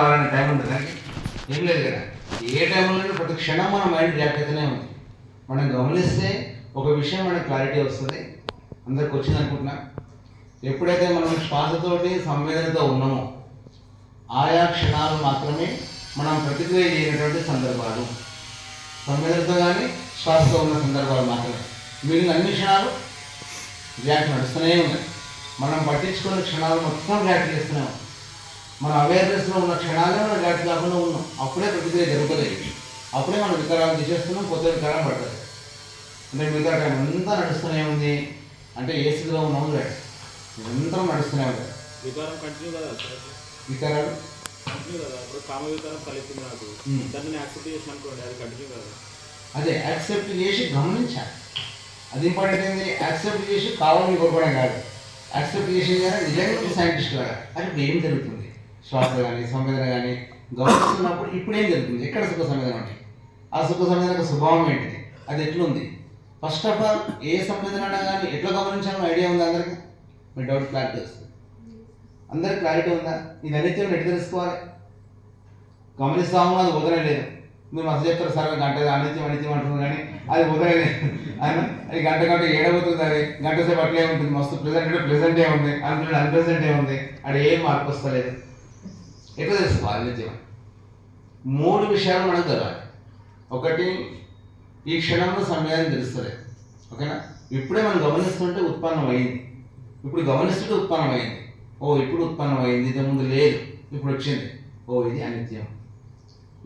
రావాలనే టైం ఉంటుంది దానికి ఏం లేదు కదా. ఏ టైంలో ప్రతి క్షణం మన మైండ్ రియాక్ట్ అయితేనే ఉంది. మనం గమనిస్తే ఒక విషయం మనకు క్లారిటీ వస్తుంది. అందరికి వచ్చింది అనుకుంటున్నా. ఎప్పుడైతే మనం శ్వాసతోటి సంవేదనతో ఉన్నామో ఆయా క్షణాలు మాత్రమే మనం ప్రతిక్రియ చేయనటువంటి సందర్భాలు. సంవేదనతో కానీ శ్వాసతో ఉన్న సందర్భాలు మాత్రమే. మిగిలిన అన్ని క్షణాలు రియాక్ట్ నడుస్తూనే ఉన్నాయి. మనం పట్టించుకున్న క్షణాలు మొత్తం రియాక్ట్ చేస్తున్నాం. మన అవేర్నెస్లో ఉన్న క్షణాలే మనం రియాక్ట్ కాకుండా ఉన్నాం. అప్పుడే ప్రతిక్రియ జరుగుతుంది. అప్పుడే మనం వికారాలు తీసేస్తున్నాం, కొత్త వికారం పడుతుంది. అంటే మిగతా టైం అంతా నడుస్తూనే ఉంది. అంటే ఏ స్థితిలో ఉన్నాము రైట్ నిరంతరం నడుస్తూనే ఉంది. వికారం కంటిన్యూ కదా, వికారాలు కంటిన్యూ కదా. ఇప్పుడు కామ వికారం కలిగింది నాకు, దాన్ని యాక్సెప్ట్ చేసి అనుకోండి, అది కంటిన్యూ కదా. అదే యాక్సెప్ట్ చేసి గమనించాలి. అది ఇంపార్టెంట్ ఏంటి? యాక్సెప్ట్ చేసి కావాలని కోరుకోవడం కాదు. యాక్సెప్ట్ చేసి కానీ నిజంగా సైంటిస్ట్ కాదు. అది ఇప్పుడు ఏం జరుగుతుంది, శ్వాస కానీ సంవేదన కానీ గమనిస్తున్నప్పుడు ఇప్పుడు ఏం జరుగుతుంది, ఎక్కడ సుఖ సంవేదన అంటే ఆ సుఖ సంవేదన స్వభావం ఏంటిది, అది ఎట్లుంది. ఫస్ట్ ఆఫ్ ఆల్ ఏ సంవేదన కానీ ఎట్లా గమనించాలో ఐడియా ఉందా అందరికీ? మీ డౌట్ క్లారిటీ వస్తుంది. అందరికి క్లారిటీ ఉందా? ఇది అనిత్యం ఎట్లా తెలుసుకోవాలి? గమనిస్తాము, అది వదలలేదు. మీరు మస్తు చెప్తారు సార్ గంట అనిత్యం అనిత్యం అంటున్నారు కానీ అది వదలలేదు. అది గంట ఏడవుతుంది. అది గంట సేపు అట్లే ఉంటుంది. మస్తు ప్లెజెంటే ఉంది, అన్ప్లెజెంటే ఉంది. అది ఏం మార్పు వస్తలేదు. ఎట్లా తెలుసుకోవాలి అనిత్యం? 3 విషయాలు మనకు తెలవాలి. ఒకటి, ఈ క్షణంలో సంవేదన తెలుస్తుంది. ఓకేనా? ఇప్పుడే మనం గమనిస్తుంటే ఉత్పన్నం అయింది. ఇప్పుడు గమనిస్తుంటే ఉత్పన్నం అయింది. ఓ ఇప్పుడు ఉత్పన్నం అయింది, ఇది ముందు లేదు, ఇప్పుడు వచ్చింది. ఓ ఇది అనిత్యం.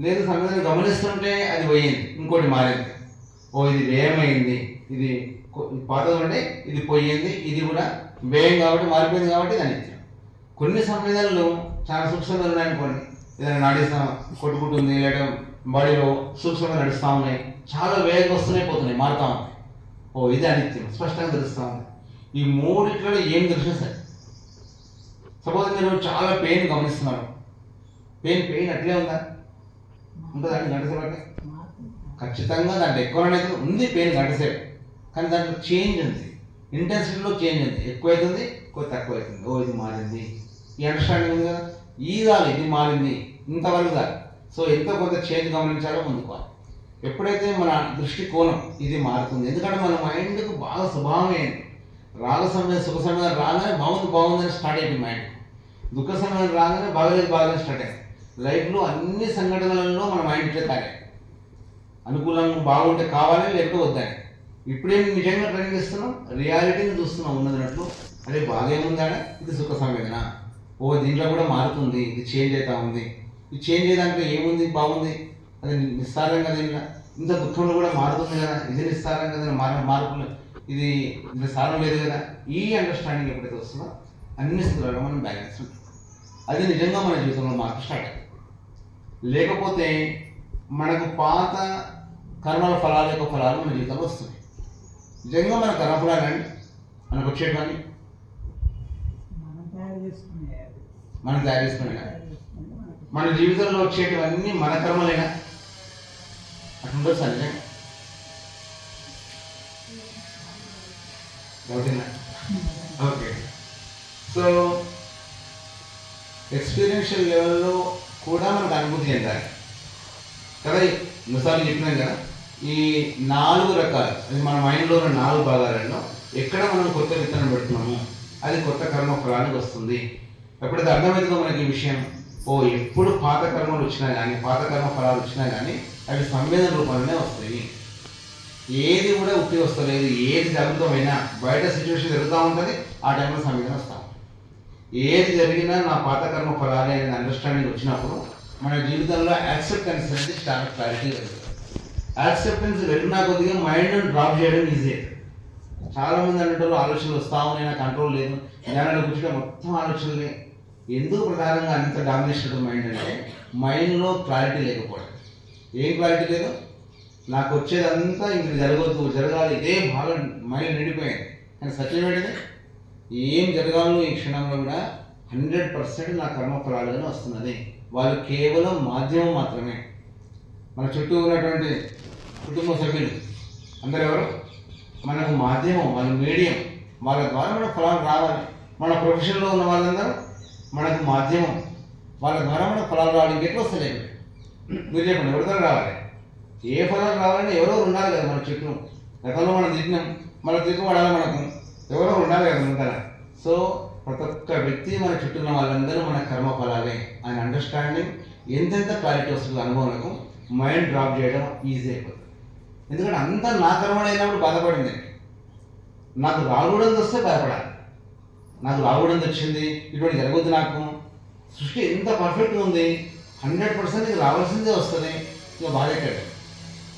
లేదు సంవేదన గమనిస్తుంటే అది పోయింది, ఇంకోటి మారింది. ఓ ఇది వ్యయమైంది, ఇది పాతది ఉంటే ఇది పోయింది, ఇది కూడా వ్యయం కాబట్టి మారిపోయింది కాబట్టి ఇది అనిత్యం. కొన్ని సంవేదనలు చాలా సూక్ష్మంగా ఉన్నాయనుకోండి, ఏదైనా నాడేసిన కొట్టుకుంటుంది, లేదా బాడీలో సూక్ష్మంగా నడుస్తూ ఉన్నాయి, చాలా వేగంగా వస్తున్నాయి పోతున్నాయి, మారుతూ ఉన్నాయి. ఓ ఇది అనిత్యం స్పష్టంగా తెలుస్తూ ఉంది. ఈ 3 ఏం తెలిసిన సరే, సపోజ్ మీరు చాలా పెయిన్ గమనిస్తున్నారు. పెయిన్ అట్లే ఉందా? ఉంటుందండి గంటసేపు అంటే ఖచ్చితంగా దాంట్లో ఎక్కువనైతే ఉంది పెయిన్ గంటసేపు, కానీ దాంట్లో చేంజ్ ఉంది, ఇంటెన్సిటీలో చేంజ్ ఉంది. ఎక్కువైతుంది, కొద్ది తక్కువ అవుతుంది. ఓ ఇది మారింది, ఈ అండర్స్టాండింగ్ ఉంది కదా. ఈ కాదు ఇది మారింది, ఇంతవరకు కాదు. సో ఎంతో కొంత చేంజ్ గమనించాలో ముందుకోవాలి. ఎప్పుడైతే మన దృష్టి కోణం ఇది మారుతుంది, ఎందుకంటే మన మైండ్కు బాగా స్వభావం ఏంటి, రాగ సమయం సుఖ సమయం రాగానే బాగుందని స్టార్ట్ అయింది మైండ్. దుఃఖ సమయం రాగానే బాగలేదు స్టార్ట్ అయింది. లైఫ్లో అన్ని సంఘటనలలో మన మైండ్ ఇట్లా తాగాయి. అనుకూలంగా బాగుంటే కావాలి, లేకపోతే వద్దని. ఇప్పుడేం నిజంగా ట్రైనింగ్ ఇస్తున్నాం, రియాలిటీని చూస్తున్నాం ఉన్నదన్నట్లు. అదే బాగేముందానే ఇది సుఖ సంవేదన. ఓ దీంట్లో కూడా మారుతుంది, ఇది చేంజ్ అవుతా ఉంది. ఇది చేంజ్ అయ్యేదాంట్లో ఏముంది, బాగుంది, అది నిస్సారం కదా. ఇలా ఇంత దుఃఖంలో కూడా మారుతుంది కదా, ఇది నిస్సారం కదా, మార్పులు ఇది నిస్సారం లేదు కదా. ఈ అండర్స్టాండింగ్ ఎప్పుడైతే వస్తుందో అన్ని స్థితులలో మనం బ్యాలెన్స్ ఉంటుంది. అది నిజంగా మన జీవితంలో మార్పు స్టార్ట్ అయింది. లేకపోతే మనకు పాత కర్మల ఫలాల యొక్క ఫలాలు మన జీవితంలో వస్తుంది. నిజంగా మన కర్మఫలాలు అండి మనకు వచ్చేటివన్నీ మనం తయారు చేసుకునే మన జీవితంలో వచ్చేటివన్నీ మన కర్మలేనా? అట్లుండదు సార్ నిజంగా. ఓకే, సో ఎక్స్పీరియన్షియల్ లెవెల్లో కూడా మనకు అనుభూతి చెందాలి కదా. ఎన్నోసార్లు చెప్పినాం కదా, ఈ 4 రకాలు, అది మన మైండ్లో ఉన్న 4 భాగాలలో ఎక్కడ మనం కొత్త విత్తనం పెడుతున్నాము అది కొత్త కర్మ ఫలానికి వస్తుంది. ఎప్పుడైతే అర్థమవుతుందో మనకి ఈ విషయం, ఓ ఎప్పుడు పాత కర్మలు వచ్చినా కానీ, పాత కర్మ ఫలాలు వచ్చినా కానీ అవి సంవేదన రూపంలోనే వస్తాయి. ఏది కూడా ఉట్టి వస్తలేదు. ఏది జరుగుతామైనా బయట సిచ్యువేషన్ జరుగుతూ ఉంటుంది, ఆ టైంలో సంవేదన వస్తాం. ఏది జరిగినా నా పాత కర్మ ఫలాలే అనేది అండర్స్టాండింగ్ వచ్చినప్పుడు మన జీవితంలో యాక్సెప్టెన్స్ అనేది చాలా క్లారిటీ జరుగుతుంది. యాక్సెప్టెన్స్ వెళ్ళినా కొద్దిగా మైండ్ని డ్రాప్ చేయడం ఈజీ. చాలామంది అన్నట్టు ఆలోచనలు వస్తా ఉన్నాయి, నాకు కంట్రోల్ లేదు, జ్ఞానంలో కూర్చుంటే మొత్తం ఆలోచనలే. ఎందుకు ప్రధానంగా అంత డామినేషన్ మైండ్ అంటే మైండ్లో క్లారిటీ లేకపోవడం. ఏం క్లారిటీ లేదు, నాకు వచ్చేదంతా ఇంక జరగాలి, ఇదే బాగా మైండ్ నిండిపోయింది. కానీ సత్యం ఏంటిది, ఏం జరగాలో ఈ క్షణంలో కూడా 100% నా కర్మఫలాలుగానే వస్తున్నది. వాళ్ళు కేవలం మాధ్యమం మాత్రమే. మన చుట్టూ ఉన్నటువంటి కుటుంబ సభ్యులు అందరూ ఎవరు? మనకు మాధ్యమం, వాళ్ళ మీడియం, వాళ్ళ ద్వారా మన ఫలాలు రావాలి. మన ప్రొఫెషన్లో ఉన్న వాళ్ళందరూ మనకు మాధ్యమం. వాళ్ళ ద్వారా మన ఫలాలు రావాలి. ఇంకెట్లా వస్తలేదు మీరు చెప్పండి, ఎవరి ద్వారా రావాలి? ఏ ఫలాలు రావాలని ఎవరో ఉండాలి కదా మన చుట్టూ. గతంలో మనం తిట్టినాం, మళ్ళీ తిరిగి పడాలి మనకు, ఎవరో ఉండాలి కదా ఉంటారా. సో ప్రతి ఒక్క వ్యక్తి మన చుట్టూ ఉన్న వాళ్ళందరూ మన కర్మ ఫలాలే అని అండర్స్టాండింగ్ ఎంతెంత క్లారిటీ వస్తుంది అనుభవంలో మైండ్ డ్రాప్ చేయడం ఈజీ అయిపోతుంది. ఎందుకంటే అంత నా కర్మ అయినప్పుడు బాధపడింది. నాకు రాకూడదు వస్తే భయపడాలి, నాకు రాకూడదు వచ్చింది, ఇటువంటి జరగద్దు. నాకు సృష్టి ఎంత పర్ఫెక్ట్గా ఉంది, 100% నీకు రావాల్సిందే వస్తుంది. ఇక బాధ ఎక్కడ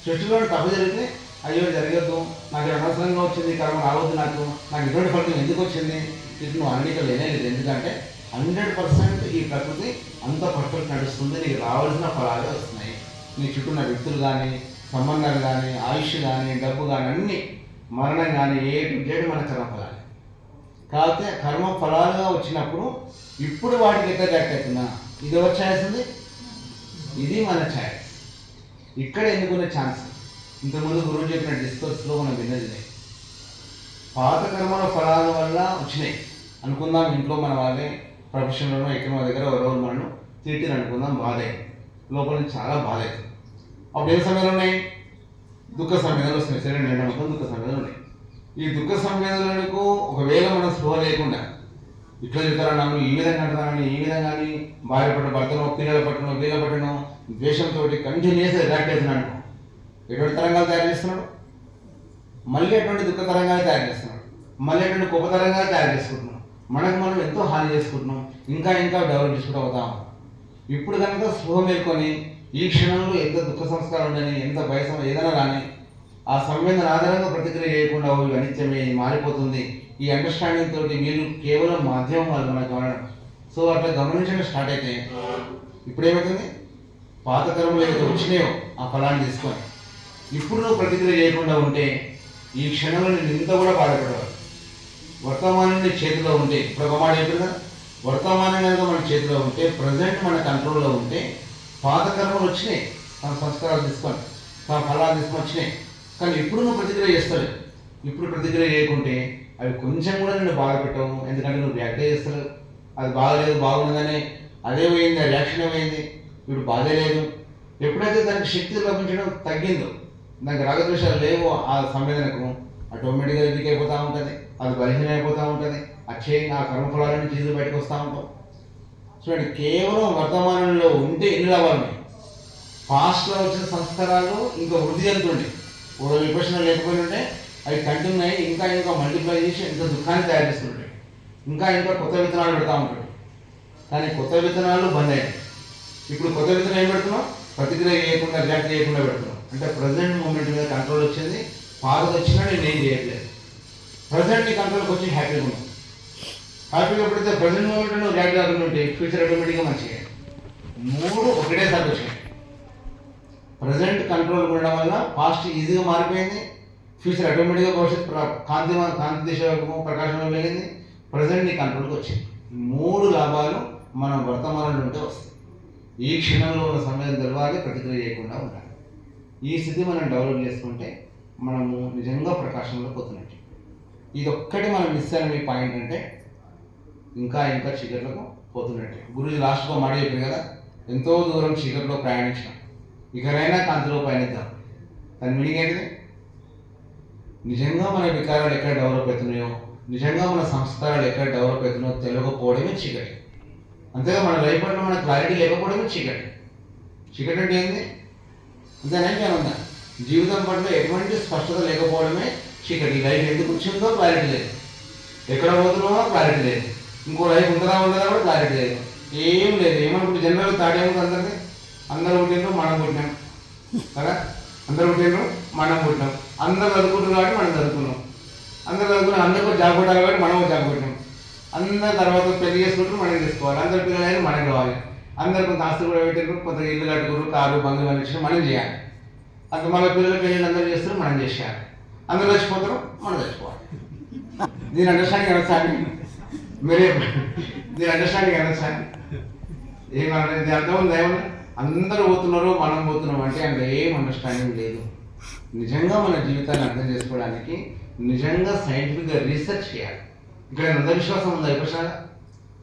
సృష్టిలో తప్పు జరిగితే అయ్యో జరగద్దు, నాకు అనవసరంగా వచ్చింది, కర్మ రావద్దు, నాకు ఇటువంటి ఫలితం ఎందుకు వచ్చింది, ఇది నువ్వు అన్నిటిలో లేనే లేదు. ఎందుకంటే 100% ఈ ప్రకృతి అంత పర్ఫెక్ట్ నడుస్తుంది. నీకు రావాల్సిన ఫలాలే వస్తున్నాయి. నీ చుట్టూ ఉన్న వ్యక్తులు కానీ, సంబంధాలు కానీ, ఆయుష్ కానీ, డబ్బు కానీ, అన్నీ మరణం కానీ ఏ టు జెడ్ మన కర్మ ఫలాలు. కాకపోతే కర్మ ఫలాలుగా వచ్చినప్పుడు ఇప్పుడు వాటికి ఎట్లా రియాక్ట్ అవుతున్నా, ఇది ఎవరు ఛాయిస్ ఉంది, ఇది మన ఛాయిస్. ఇక్కడ ఎన్నుకునే ఛాన్స్. ఇంతకుముందు గురువు చెప్పిన డిస్కోర్స్లో మనం విన్నది పాత కర్మల ఫలాల వల్ల వచ్చినాయి అనుకుందాం. ఇంట్లో మన వాళ్ళే ప్రొఫెషన్లోనో ఎక్కడ మన దగ్గర ఎవరో మనం తిట్టిని అనుకుందాం, బాధే లోపల నుంచి చాలా బాధ అవుతుంది. అప్పుడు ఏ సమయాలు ఉన్నాయి, దుఃఖ సంవేదనలు వస్తున్నాయి. సరే నేను అనుకుని దుఃఖ సంవేదనలు ఉన్నాయి. ఈ దుఃఖ సంవేదనలకు ఒకవేళ మనం స్పృహ లేకుండా ఇట్లా చెప్తారా, నన్ను ఈ విధంగా అంటున్నానని, ఈ విధంగా భార్య పట్ల భర్తను, పిల్లల పట్టను, వీళ్ళ పట్టను ద్వేషంతో కంటిన్యూస్ రియాక్ట్ అవుతున్నాడు. ఎటువంటి తరంగాలు తయారు చేస్తున్నాడు, మళ్ళీ ఎటువంటి దుఃఖ తరంగాలు తయారు చేస్తున్నాడు, మళ్ళీ ఎటువంటి గొప్ప తరంగాలు తయారు చేసుకుంటున్నాం. మనకు మనం ఎంతో హాని చేసుకుంటున్నాం, ఇంకా ఇంకా డెవలప్ చేసుకుంటూ అవుతాం. ఇప్పుడు కనుక స్పృహ మేల్కొని ఈ క్షణంలో ఎంత దుఃఖ సంస్కారం ఉండని, ఎంత భయసం ఏదైనా రాని, ఆ సంవేదన ఆధారంగా ప్రతిక్రియ చేయకుండా ఇవి అనిత్యమే, మారిపోతుంది, ఈ అండర్స్టాండింగ్ తోటి మీరు కేవలం మాధ్యమం వాళ్ళు మనకు అనడం. సో అట్లా గమనించడం స్టార్ట్ అయితే ఇప్పుడు ఏమవుతుంది, పాత కర్మలు ఏదైతే వచ్చినాయో ఆ ఫలాన్ని తీసుకొని ఇప్పుడు నువ్వు ప్రతిక్రియ చేయకుండా ఉంటే ఈ క్షణంలో నేను ఇంత కూడా బాధపడేవాడు. వర్తమానం నీ చేతిలో ఉంటే, ఇప్పుడు ఒక మాట చెప్పారు కదా, వర్తమానం కనుక మన చేతిలో ఉంటే, ప్రజెంట్ మన కంట్రోల్లో ఉంటే, పాత కర్మలు వచ్చినాయి, తన సంస్కారాలు తీసుకొని తన ఫలాలు తీసుకొని వచ్చినాయి. కానీ ఇప్పుడు నువ్వు ప్రతిక్రియ చేస్తావు. ఇప్పుడు ప్రతిక్రియ చేయకుంటే అవి కొంచెం కూడా నేను బాధ పెట్టవు. ఎందుకంటే నువ్వు రియాక్ట్ చేస్తావు. అది బాగలేదు, బాగుండగానే అదే పోయింది, ఆ రియాక్షన్ ఏమైంది, ఇప్పుడు బాధే లేదు. ఎప్పుడైతే దానికి శక్తి లభించడం తగ్గిందో, దానికి రాగద్వేషాలు లేవు, ఆ సంవేదనకు ఆటోమేటిక్గా ఎదిగి అయిపోతూ ఉంటుంది, అది బలహీనం అయిపోతూ ఉంటుంది, ఆ కర్మఫలాలను జీవితం బయటకు వస్తూ ఉంటాం. చూడండి, కేవలం వర్తమానంలో ఉంటే ఎన్ని లాభాలు ఉన్నాయి. పాస్ట్లో వచ్చిన సంస్కారాలు ఇంకా వృద్ధి చెందుతుండే, ఒక విపక్షణ లేకపోయి ఉంటే అవి కంటిన్యూ అయ్యి ఇంకా ఇంకా మల్టిప్లై చేసి ఎంత దుఃఖాన్ని తయారు చేస్తుంటాయి. ఇంకా ఇంకా కొత్త విత్తనాలు పెడతా ఉంటాడు. కానీ కొత్త విత్తనాలు బంద్ అయ్యాయి. ఇప్పుడు కొత్త విత్తనం ఏం పెడుతున్నాం, ప్రతిక్రియ చేయకుండా, రియాక్ట్ చేయకుండా పెడుతున్నాం. అంటే ప్రజెంట్ మూమెంట్ మీద కంట్రోల్ వచ్చింది. పాతది వచ్చినా నేను ఏం చేయట్లేదు, ప్రజెంట్ నీ కంట్రోల్కి వచ్చి హ్యాపీగా ఉన్నాం. హ్యాపీగా పెడితే ప్రజెంట్ మూమెంట్ నువ్వు రియాక్ట్ కాకుండా ఉంటే ఫ్యూచర్ ఆటోమేటిక్గా మంచిగా. మూడు ఒకటేసారి వచ్చినాయి. ప్రజెంట్ కంట్రోల్ ఉండడం వల్ల పాస్ట్ ఈజీగా మారిపోయింది, ఫ్యూచర్ ఆటోమేటిక్గా భవిష్యత్తు కాంతి దిశ ప్రకాశంలో వెళ్ళింది, ప్రజెంట్ నీ కంట్రోల్కి వచ్చింది. మూడు లాభాలు మనం వర్తమానంలో ఉంటే వస్తాయి. ఈ క్షణంలో ఉన్న సమయం తెలవాలి, ప్రతిక్రియ చేయకుండా ఉండాలి. ఈ స్థితి మనం డెవలప్ చేసుకుంటే మనము నిజంగా ప్రకాశంలో పోతున్నట్టు. ఇది ఒక్కటి మనం మిస్ అయిన మీ పాయింట్ అంటే ఇంకా ఇంకా చీకట్లకు పోతున్నట్టే. గురుజీ లాస్ట్గా మాట చెప్పారు కదా, ఎంతో దూరం చీకట్లో ప్రయాణించాం, ఇకనైనా కాంతిలో పయనిద్దాం. దాని మీనింగ్ ఏంటిది, నిజంగా మన వికారాలు ఎక్కడ డెవలప్ అవుతున్నాయో, నిజంగా మన సంస్కారాలు ఎక్కడ డెవలప్ అవుతున్నాయో తెలియకపోవడమే చీకటి. అంతేగా మన లైఫ్ పట్ల మన క్లారిటీ లేకపోవడమే చీకటి. చీకటి అంటే ఏంది, అంతేనా ఉందా, జీవితం పట్ల ఎటువంటి స్పష్టత లేకపోవడమే చీకటి. లైఫ్ ఎందుకు వచ్చిందో క్లారిటీ లేదు, ఎక్కడ పోతున్నామో క్లారిటీ లేదు, ఇంకో లైఫ్ ఉంటుందా కూడా క్లారిటీ లేదు, ఏం లేదు. ఏమనుకుంటే జనరల్ థాట్ ఏముంటుంది, అందరూ పుట్టినరు మనం పుట్టినాం కదా, అందరూ పుట్టినరు మనం పుట్టినాం, అందరు చదువుకుంటున్నారు కాబట్టి మనం చదువుకున్నాం, అందరు చదువుకున్నాం, అందరికీ జాబ్ కొట్టాలి కాబట్టి మనం జాబ్ కొట్టినాం, అందరి తర్వాత పెళ్లి చేసుకుంటారు, మనం చేసుకోవాలి, అందరి పిల్లలైనా మనం కావాలి, అందరు కొంత ఆస్తులు కూడా పెట్టారు, కొంత ఇల్లు కట్టుకున్నారు, కారు బంగ్లు అనిచ్చిన మనం చేయాలి, అంత మళ్ళీ పిల్లలు పెళ్ళి అందరూ చేస్తారు, మనం చేసేయాలి, అందరూ చచ్చిపోతారు, మనం చచ్చిపోవాలి. దీని అండర్స్టాండింగ్ అనొచ్చా అండి మీరే, దీని అండర్స్టాండింగ్ అనొచ్చా, ఏమన్నా ఇది అర్థం ఉంది ఏమన్నా, అందరూ పోతున్నారు మనం పోతున్నాం అంటే అందులో ఏం అండర్స్టాండింగ్ లేదు. నిజంగా మన జీవితాన్ని అర్థం చేసుకోవడానికి నిజంగా సైంటిఫిక్గా రీసెర్చ్ చేయాలి. ఇక్కడ అంధవిశ్వాసం ఉందా, విపక్షాల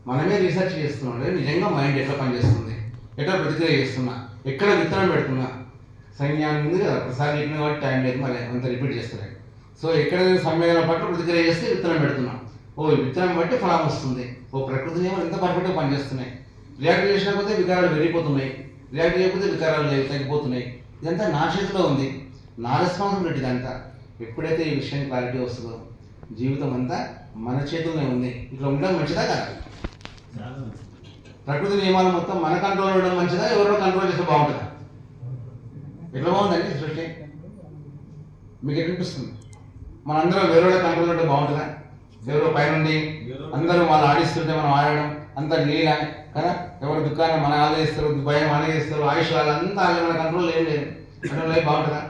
మనమే రీసెర్చ్ చేస్తున్నాం నిజంగా మైండ్ ఎట్లా పనిచేస్తుంది, ఎట్లా ప్రతిక్రియ చేస్తున్నా, ఎక్కడ విత్తనం పెడుతున్నా. సైన్యాన్ని ఉంది కదా ప్రసాద్ చెప్పిన కాబట్టి టైం లేదు మరి అంత రిపీట్ చేస్తున్నాయి. సో ఎక్కడ సంవేదన పట్ల ప్రతిక్రియ చేస్తే విత్తనం పెడుతున్నాం. ఓ విత్తనం బట్టి ఫలం వస్తుంది. ఓ ప్రకృతి నియమాలు ఎంత పర్ఫెక్ట్గా పనిచేస్తున్నాయి. రియాక్ట్ చేసినకపోతే వికారాలు పెరిగిపోతున్నాయి, రియాక్ట్ చేయకపోతే వికారాలు లేవు తగ్గిపోతున్నాయి. ఇదంతా నా చేతిలో ఉంది, నా రెస్పాన్సిబిలిటీ ఇదంతా. ఎప్పుడైతే ఈ విషయం క్లారిటీ వస్తుందో జీవితం అంతా మన చేతుల్లోనే ఉంది. ఇట్లా ఉండడం మంచిదా కదా? ప్రకృతి నియమాలు మొత్తం మన కంట్రోల్ ఉండడం మంచిదా, ఎవరో కంట్రోల్ చేస్తే బాగుంటుందా? ఎట్లా బాగుందండి సృష్టి? మీకు ఎట్లనిపిస్తుంది? మనందరం వేరే కంట్రోల్ ఉంటే బాగుంటుందా? ఎవరో పైనుండి అందరూ వాళ్ళు ఆడిస్తుంటే మనం ఆడడం అంత లీల కదా. ఎవరు దుఃఖాన్ని మన ఆలోచిస్తారు, భయం ఆలోచిస్తారు, ఆయుష్ వాళ్ళంతా మన కంట్రోల్ ఏం లేదు. కంట్రోల్ అయ్యి బాగుంటుందా?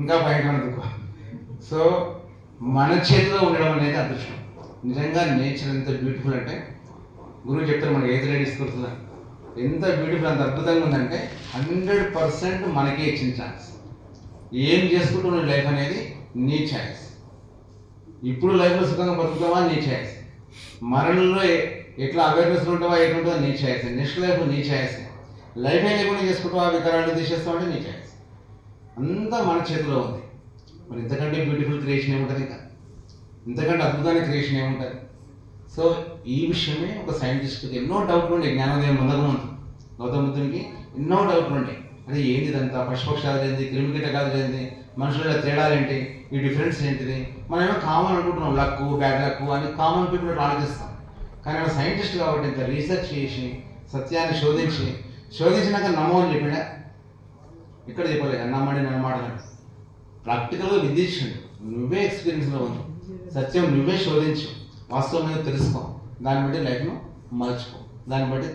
ఇంకా భయంకరమైన దుఃఖం. సో మన చేతిలో ఉండడం అనేది అదృష్టం. నిజంగా నేచర్ ఎంత బ్యూటిఫుల్ అంటే గురువు చెప్తారు మనకి 8th grade తీసుకొస్తున్నా ఎంత బ్యూటిఫుల్, అంత అద్భుతంగా ఉందంటే 100% మనకే ఇచ్చిన ఛాన్స్. ఏం చేసుకుంటున్న లైఫ్ అనేది నీ ఛాయిస్. ఇప్పుడు లైఫ్లో సుఖంగా బతుకుతావా నీ ఛాయిస్, మరణంలో ఎట్లా అవేర్నెస్ ఉంటావా ఎట్లుంటుందో నీ ఛాయిస్, నెక్స్ట్ లైఫ్ నీ ఛాయిస్. లైఫ్ ఏ లేకుండా చేసుకుంటావా వికారాలు తీసేస్తావంటే నీ ఛాయిస్. అంతా మన చేతిలో ఉంది. మరి ఇంతకంటే బ్యూటిఫుల్ క్రియేషన్ ఏముంటుంది, ఇంకా ఇంతకంటే అద్భుతమైన క్రియేషన్ ఏముంటుంది? సో ఈ విషయమే ఒక సైంటిస్ట్కి ఎన్నో డౌట్లు ఉండే. జ్ఞానోదయం పొందకముందు గౌతమ బుద్ధునికి ఎన్నో డౌట్లు ఉంటాయి. అది ఏంది ఇదంతా, పశుపక్షాలు ఏంది, క్రిమికీటకాలు ఏంది, మనుషుల తేడాలు ఏంటి, ఈ డిఫరెన్స్ ఏంటిది? మనం ఏమో కామన్ అనుకుంటున్నాం, లక్కు బ్యాడ్ లక్కు అని కామన్ పీపుల్ ఆలోచిస్తాం. కానీ ఆయన సైంటిస్ట్ కాబట్టి ఇంత రీసెర్చ్ చేసి సత్యాన్ని శోధించినాక నమ్మని చెప్పినా ఇక్కడ చెప్పలేదు. నమ్మండి నమ్మడం ప్రాక్టికల్గా విధించండి, నువ్వే ఎక్స్పీరియన్స్లో ఉంది. సత్యం నువ్వే శోధించు, వాస్తవం మీద తెలుసుకో, దాన్ని బట్టి లైఫ్ను మలుచుకో. దాన్ని బట్టి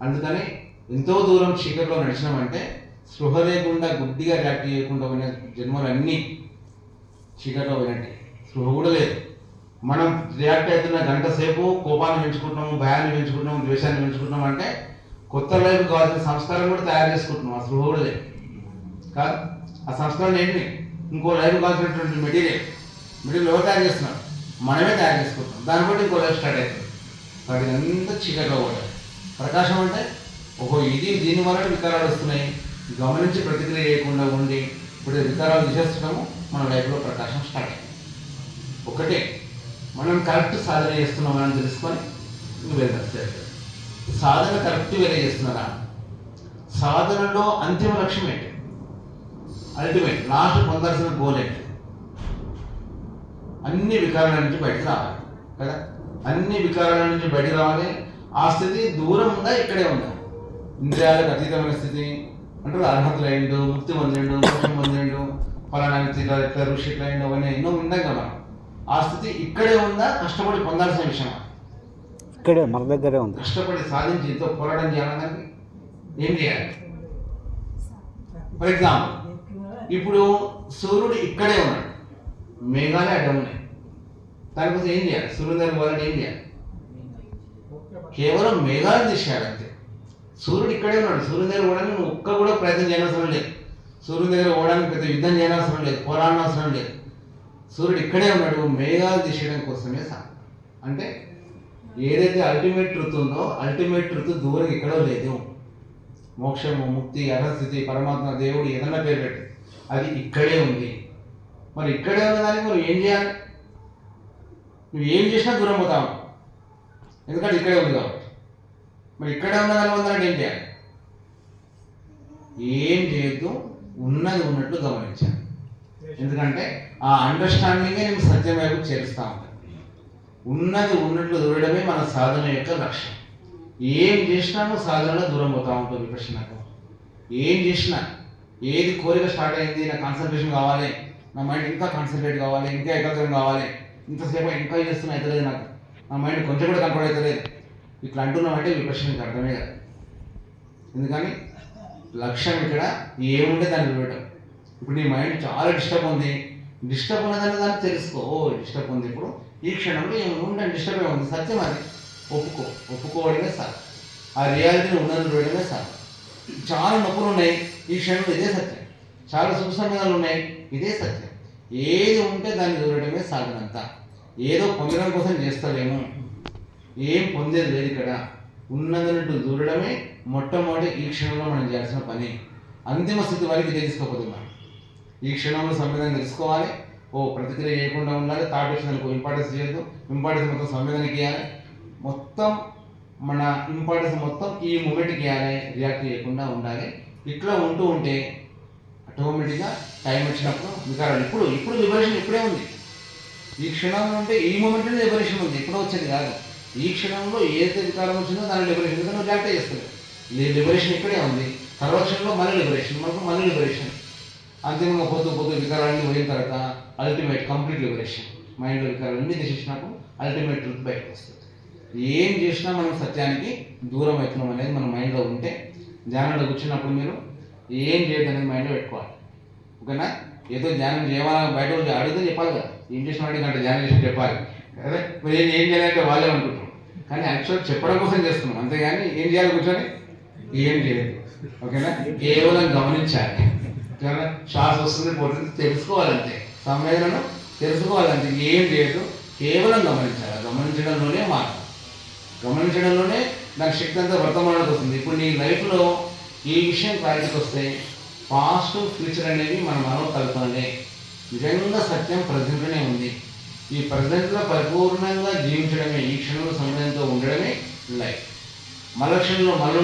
అందుకని ఎంతో దూరం చీకట్లో నడిచినామంటే స్పృహ లేకుండా గుడ్డిగా రియాక్ట్ చేయకుండా పోయిన జన్మలు అన్నీ చీకట్లో పోయినట్టే. స్పృహ కూడా లేదు. మనం రియాక్ట్ అవుతున్న గంట సేపు కోపాన్ని పెంచుకుంటున్నాము, భయాన్ని పెంచుకుంటున్నాము, ద్వేషాన్ని పెంచుకుంటున్నాం అంటే కొత్త లైఫ్ కావాల్సిన సంస్కారం కూడా తయారు చేసుకుంటున్నాం. ఆ స్పృహ కూడా లేదు కాదు. ఆ సంస్కారం ఏంటి? ఇంకో లైఫ్ కావాల్సినటువంటి మెటీరియల్ ఎవరు తయారు చేస్తున్నారు? మనమే తయారు చేసుకుంటాం. దాన్ని బట్టి ఇంకో లైఫ్ స్టార్ట్ అవుతుంది. కాబట్టి ఇదంతా చీకట్లో పోతుంది. ప్రకాశం అంటే ఓహో ఇది దీని వల్ల వికారాలు వస్తున్నాయి, గమనించి ప్రతిక్రియ చేయకుండా ఉండి ఇప్పుడు వికారాలు తీసేస్తున్నాము, మన లైఫ్లో ప్రకాశం స్టార్ట్ అయింది. ఒకటే మనం కరెక్ట్ సాధన చేస్తున్నామని తెలుసుకొని నువ్వు వెళ్తారు. సాధన కరెక్ట్ వేరే చేస్తున్నారా? సాధనలో అంతిమ లక్ష్యం ఏంటి? అల్టిమేట్ లాస్ట్ పొందాల్సిన గోల్ ఏంటి? అన్ని వికారాల నుంచి బయటకు రావాలి కదా. అన్ని వికారాల నుంచి బయటకు రావాలి. ఆ స్థితి దూరం ఉందా, ఇక్కడే ఉందా? ఇంద్రియాలకు అతీతమైన స్థితి అంటారు. అర్హతలు అయిండు, ముక్తి పొందిండు, మోక్షం పొందిండు, ఫలానా ఇట్లా ఋషి ఇట్లా అయిండు, అవన్నీ ఎన్నో ఉందాం కదా. ఆ స్థితి ఇక్కడే ఉందా, కష్టపడి పొందాల్సిన విషయం? ఇక్కడే మన దగ్గరే ఉంది. కష్టపడి సాధించి ఎంతో పోరాటం చేయాలని ఏం చేయాలి? ఫర్ ఎగ్జాంపుల్ ఇప్పుడు సూర్యుడు ఇక్కడే ఉన్నాడు, మేఘాలే అడ్డం ఉన్నాయి. దానికోసం ఏం చేయాలి? సూర్యుని దగ్గర పోవాలంటే ఏం చేయాలి? కేవలం మేఘాలను తీసేయాలి అంతే. సూర్యుడు ఇక్కడే ఉన్నాడు. సూర్యుని దగ్గర పోవడానికి నువ్వు ఒక్క కూడా ప్రయత్నం చేయనవసరం లేదు. సూర్యుని దగ్గర పోవడానికి పెద్ద యుద్ధం చేయనవసరం లేదు, పోరాడనవసరం లేదు. సూర్యుడు ఇక్కడే ఉన్నాడు. మేఘాలు తీసేయడం కోసమే అంటే ఏదైతే అల్టిమేట్ ట్రూత్ ఉందో అల్టిమేట్ ట్రూత్ దూరం ఎక్కడో లేదు. మోక్షము, ముక్తి, అర్హస్థితి, పరమాత్మ, దేవుడు ఏదన్నా పేరు పెట్టి అది ఇక్కడే ఉంది. మరి ఇక్కడే ఉన్నదానికి మనం ఏం చేయాలి? నువ్వు ఏం చేసినా దూరం పోతావు, ఎందుకంటే ఇక్కడే ఉంది కాబట్టి. మరి ఇక్కడే ఉన్నదాన్ని ఉందంటే ఏం చేయాలి? ఏం చేయొద్దు, ఉన్నది ఉన్నట్లు గమనించాలి. ఎందుకంటే ఆ అండర్స్టాండింగే నేను సత్యం వైపు చేరుస్తూ ఉంటాను. ఉన్నది ఉన్నట్లు దూరడమే మన సాధన యొక్క లక్ష్యం. ఏం చేసినామో సాధనలో దూరం పోతూ ఉంటుంది విపశ్యనకు. ఏం చేసినా, ఏది కోరిక స్టార్ట్ అయింది, నా కాన్సన్ట్రేషన్ కావాలి, నా మైండ్ ఇంకా కాన్సన్ట్రేట్ కావాలి, ఇంకా ఏకాగ్రం కావాలి, ఇంతసేపు ఇంకా చేస్తున్నా అవుతలేదు, నాకు నా మైండ్ కొంచెం కూడా కంట్రోల్ అవుతలేదు, ఇట్లా అంటున్నామంటే విపశ్యనకు అర్థమే కాదు. ఎందుకని లక్ష్యం ఇక్కడ ఏముంటే దాన్ని చూడటం. ఇప్పుడు నీ మైండ్ చాలా డిస్టర్బ్ ఉంది, డిస్టర్బ్ ఉన్నదాన్ని దాన్ని తెలుసుకో. ఓ డిస్టర్బ్ ఉంది, ఇప్పుడు ఈ క్షణంలో ఏముంటే డిస్టర్బ్ ఉంది, సత్యం అది ఒప్పుకోవడమే సార్. ఆ రియాలిటీని ఉన్నది చూడడమే సార్. చాలా నొప్పులు ఉన్నాయి, ఈ క్షణంలో ఇదే సత్యం. చాలా సుఖ సమయాలు ఉన్నాయి, ఇదే సత్యం. ఏది ఉంటే దాన్ని చూడడమే సాధనంతా. ఏదో పొందడం కోసం చేస్తలేము, ఏం పొందేది లేదు ఇక్కడ. ఉన్నదన్నట్టు దూరడమే మొట్టమొదటి ఈ క్షణంలో మనం చేయాల్సిన పని. అంతిమ స్థితి వరకు తెలుసుకోకపోతే మనం ఈ క్షణంలో సంవేదన తెలుసుకోవాలి. ప్రతిక్రియ చేయకుండా ఉండాలి. థాట్ వచ్చిందనుకో ఇంపార్టెన్స్ చేయొద్దు. ఇంపార్టెన్స్ మొత్తం సంవేదనకి ఇవ్వాలి. మొత్తం మన ఇంపార్టెన్స్ మొత్తం ఈ మూమెంట్కి ఇవ్వాలి. రియాక్ట్ చేయకుండా ఉండాలి. ఇట్లా ఉంటే ఆటోమేటిక్గా టైం వచ్చినప్పుడు వికారాలు ఇప్పుడు లిబరేషన్ ఇప్పుడే ఉంది. ఈ క్షణంలో ఉంటే ఈ మూమెంట్లో లిబరేషన్ ఉంది. ఎప్పుడో వచ్చేది కాదు. ఈ క్షణంలో ఏదైతే వికారం వచ్చిందో దాని లిబరేషన్. ఎందుకంటే రియాక్ట్ చేస్తుంది. లిబరేషన్ ఇక్కడే ఉంది. తర్వాత క్షణంలో మళ్ళీ లిబరేషన్. అంతిమంగా పోతూ వికారాలన్నీ పోయిన తర్వాత అల్టిమేట్ కంప్లీట్ లిబరేషన్. మైండ్లో వికారాలన్నీ తీసేసినప్పుడు అల్టిమేట్ ట్రూత్ బయటకు వస్తుంది. ఏం చేసినా మనం సత్యానికి దూరం అవుతున్నాం అనేది మన మైండ్లో ఉంటే ధ్యానంలో కూర్చున్నప్పుడు మీరు ఏం చేయదు అనేది మైండ్లో పెట్టుకోవాలి. ఓకేనా? ఏదో ధ్యానం చేయమని బయట వచ్చి అడిగితే చెప్పాలి కదా. ఏం చేసిన వాడికి అంటే ధ్యానం చేసి చెప్పాలి అదే. మీరు ఏం చేయాలంటే వాళ్ళే అనుకుంటాం. కానీ యాక్చువల్ చెప్పడం కోసం చేస్తున్నాం. అంతేగాని ఏం చేయాలి కూర్చొని ఏం చేయదు. ఓకేనా? కేవలం గమనించాలి. ఓకేనా? శ్వాస వస్తుంది పోతుంది తెలుసుకోవాలంతే. సంవేదనను తెలుసుకోవాలంతే. ఏం చేయదు. కేవలం గమనించాలి. గమనించడంలోనే మార్గం. గమనించడంలోనే దాని శక్తి అంతా వర్తమానానికి వస్తుంది. ఇప్పుడు నీ లైఫ్లో ఈ విషయం క్లారిటీకి వస్తే పాస్ట్ ఫ్యూచర్ అనేవి మన మనోకల్పనలే. నిజంగా సత్యం ప్రజెంట్లోనే ఉంది. ఈ ప్రజెంట్లో పరిపూర్ణంగా జీవించడమే, ఈ క్షణంలో సమయంతో ఉండడమే లైఫ్. మళ్ళా క్షణంలో మళ్ళీ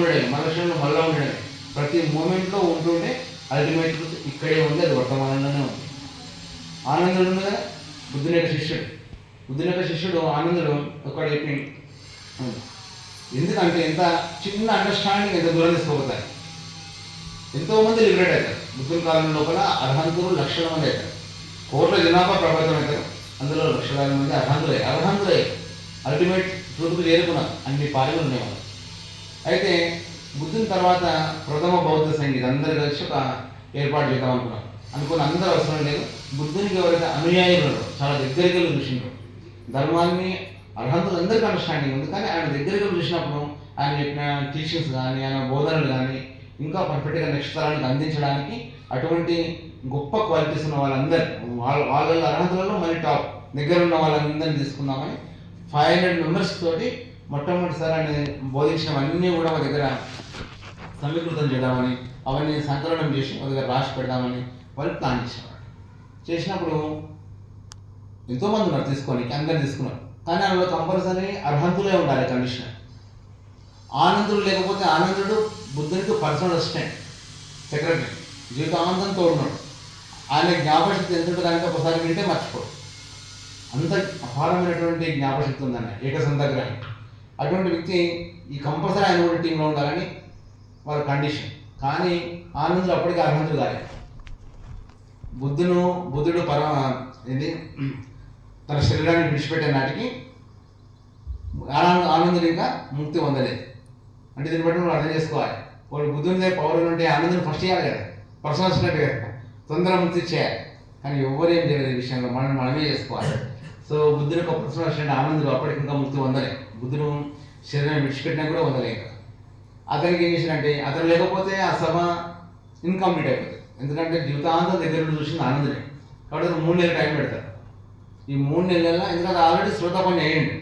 ఉండడమే. ప్రతి మూమెంట్లో ఉంటుండే అల్టిమేట్ ఇక్కడే ఉంది. అది వర్తమానంలోనే ఉంది. ఆనందుడు ఉంది కదా, బుద్ధుని యొక్క శిష్యుడు ఆనందుడు ఒకడు చెప్పి ఎందుకంటే ఎంత చిన్న అండర్స్టాండింగ్ ఎంత దూరం తీసుకోపోతారు. ఎంతోమంది లిబరేట్ అవుతారు. బుద్ధుని కాలం లోపల అర్హంతులు లక్షల మంది అవుతారు. కోట్ల జనాభా ప్రభావితం అవుతారు. అందులో లక్షలాది మంది అర్హంతులే అల్టిమేట్ ట్రూత్కు చేరుకున్నారు. అన్ని పాలనలు ఉండేవాళ్ళు. అయితే బుద్ధుని తర్వాత ప్రథమ బౌద్ధ సంగీతం అందరు కలిసి ఒక ఏర్పాటు చేద్దాం అనుకుని అందరూ అవసరం లేదు. బుద్ధునికి ఎవరైతే అనుయాయులు ఉన్నారో చాలా దగ్గరికి వెళ్ళి చూసినారు. ధర్మాన్ని అర్హంతులు అందరికీ అండర్స్టాండింగ్ ఉంది. కానీ ఆయన దగ్గరికి చూసినప్పుడు ఆయన చెప్పిన టీచింగ్స్ కానీ ఆయన బోధనలు కానీ ఇంకా పర్ఫెక్ట్గా నెక్స్ట్ తరానికి అందించడానికి అటువంటి గొప్ప క్వాలిటీస్ ఉన్న వాళ్ళ అర్హతలలో మళ్ళీ టాప్ దగ్గర ఉన్న వాళ్ళందరినీ తీసుకుందామని 500 మెంబర్స్ తోటి మొట్టమొదటిసారి ఆయన బోధించినవన్నీ కూడా మా దగ్గర సమీకృతం చేద్దామని, అవన్నీ సంకలనం చేసి మా దగ్గర రాసి పెడదామని వాళ్ళు ప్లాన్ చేసినప్పుడు ఎంతోమంది ఉన్నారు తీసుకోనికి, అందరు తీసుకున్నారు. కానీ అందులో కంపల్సరీ అర్హంతులే ఉండాలి కండిషన్. ఆనందుడు లేకపోతే ఆనందుడు బుద్ధునికి పర్సనల్ అసిస్టెంట్, సెక్రటరీ, జీవితాంతం తోడున్నాడు. ఆయన జ్ఞాపకశక్తి ఎంత ఉంటుంది అంటే ఒకసారి వింటే మర్చిపోడు. అంత అపారమైనటువంటి జ్ఞాపకశక్తి ఉందన్న ఏకసంతగ్రహం. అటువంటి వ్యక్తి ఈ కంపల్సరీ ఆయన కూడా టీంలో ఉండాలని వాళ్ళ కండిషన్. కానీ ఆనందుడు అప్పటికి అర్హంతుడు కాలేదు. బుద్ధుడు తన శరీరాన్ని విడిచిపెట్టే నాటికి ఆనందుడు ఇంకా ముక్తి పొందలేదు. అంటే దీన్ని బట్టి మనం అర్థం చేసుకోవాలి. వాళ్ళు బుద్ధుని పవర్ ఉంటే ఆనందం ఫస్ట్ చేయాలి కదా, పర్సనల్ అసిస్టెంట్ కదా, తొందర ముక్తి చేయాలి. కానీ ఎవరేం చేయలేదు ఈ విషయంలో, మనమే చేసుకోవాలి. సో బుద్ధుని ఒక పర్సనల్ అసిస్టెంట్ ఆనందుడు అప్పటికి ఇంకా ముక్తి పొందలే. బుద్ధుడు శరీరాన్ని విడిచిపెట్టినా కూడా పొందలే. అతనికి ఏం చేసినంటే అతను లేకపోతే ఆ సభ ఇన్కంప్లీట్ అయిపోతుంది. ఎందుకంటే జీవితాంతం దగ్గర చూసింది ఆనందుడే. కాబట్టి 3 నెలలు టైం పెడతారు. ఈ 3 నెలల్లో ఎందుకంటే ఆల్రెడీ శ్రోతపని అయ్యండి,